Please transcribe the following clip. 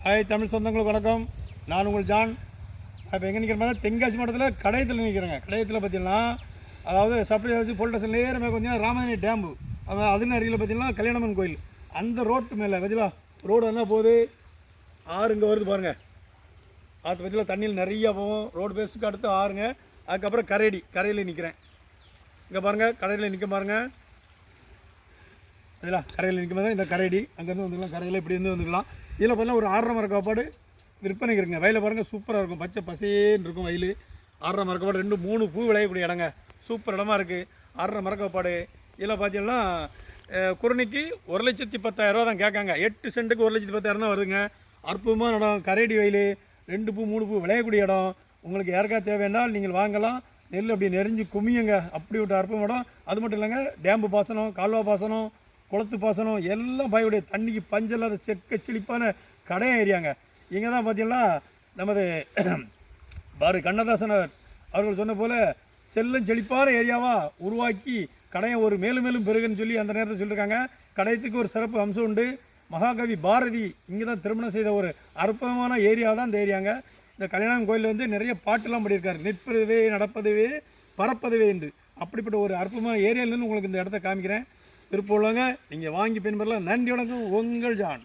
Hi Tamil சொந்தங்களுக்கு வணக்கம். நான் உங்கள் ஜான். இப்போ எங்கே நிற்கிற மாதிரி தென்காசி மாவட்டத்தில் கடையத்தில் நிற்கிறேங்க. கடையத்தில் பார்த்தீங்கன்னா அதாவது சப்ளை ஹவுஸ் போல்டேஷன் நேரம் பார்த்தீங்கன்னா ராமதானி டேம்பு, அதுன்னு அருகில் பார்த்தீங்கன்னா கல்யாணம்மன் கோயில். அந்த ரோட்டு மேலே பார்த்தீங்களா ரோடு என்ன போகுது, ஆறு இங்கே வருது பாருங்கள். அது பார்த்தீங்களா தண்ணியில் நிறையா போகும். ரோடு பேஸுக்கு அடுத்து ஆறுங்க. அதுக்கப்புறம் கரையில் நிற்கிறேன். இங்கே பாருங்கள், கரையில் நிற்க பாருங்கள். சரிங்களா, கரையில் நிற்கும் போது இந்த கரையடி அங்கேருந்து வந்துக்கலாம். கரையில் இப்படி இருந்து வந்துக்கலாம். இதில் பார்த்தீங்கன்னா ஒரு 6.5 மர காப்பாடு விற்பனைக்கு இருக்குங்க. வயலில் பாருங்கள், சூப்பராக இருக்கும். பச்சை பசேன்னு இருக்கும் வயல். 6.5 மர காப்பாடு 2-3 பூ விளையக்கூடிய இடங்க. சூப்பர் இடமா இருக்குது. 6.5 மர காப்பாடு. இதில் பார்த்தீங்கன்னா குருணிக்கு 1,10,000 தான் கேட்காங்க. 8 சென்ட்டுக்கு 1,10,000 தான் வருதுங்க. அற்புதமான இடம். கரையடி வயல், 2 பூ 3 பூ விளையக்கூடிய இடம். உங்களுக்கு யாருக்கா தேவைன்னால் நீங்கள் வாங்கலாம். நெல் அப்படி நெறிஞ்சு குமியுங்க. அப்படி விட்டு அற்புதம் இடம். அது மட்டும் இல்லைங்க, டேம்பு பாசனம், கால்வா பாசனம், குளத்து பாசனம் எல்லாம் பயவுடைய தண்ணிக்கு பஞ்சல்லாத செக்க செழிப்பான கடையம் ஏரியாங்க. இங்கே தான் பார்த்தீங்கன்னா நமது கண்ணதாசன் அவர்கள் சொன்ன போல் செல்லும் செழிப்பான ஏரியாவாக உருவாக்கி கடையம் ஒரு மேலும் மேலும் பெருகுன்னு சொல்லி அந்த நேரத்தில் சொல்லியிருக்காங்க. கடையத்துக்கு ஒரு சிறப்பு அம்சம் உண்டு. மகாகவி பாரதி இங்கே தான் திருமணம் செய்த ஒரு அற்புதமான ஏரியா தான் இந்த ஏரியாங்க. இந்த கல்யாணம் கோயிலில் வந்து நிறைய பாட்டெல்லாம் பாடியிருக்காரு. நிற்பதுவே நடப்பதுவே பறப்பதுவே என்று. அப்படிப்பட்ட ஒரு அற்புதமான ஏரியாவிலேருந்து உங்களுக்கு இந்த இடத்த காமிக்கிறேன். விருப்பம் உள்ளவங்க நீங்கள் வாங்கி பயன்பெறலாம். நன்றி, வணக்கம். உங்கள் ஜான்.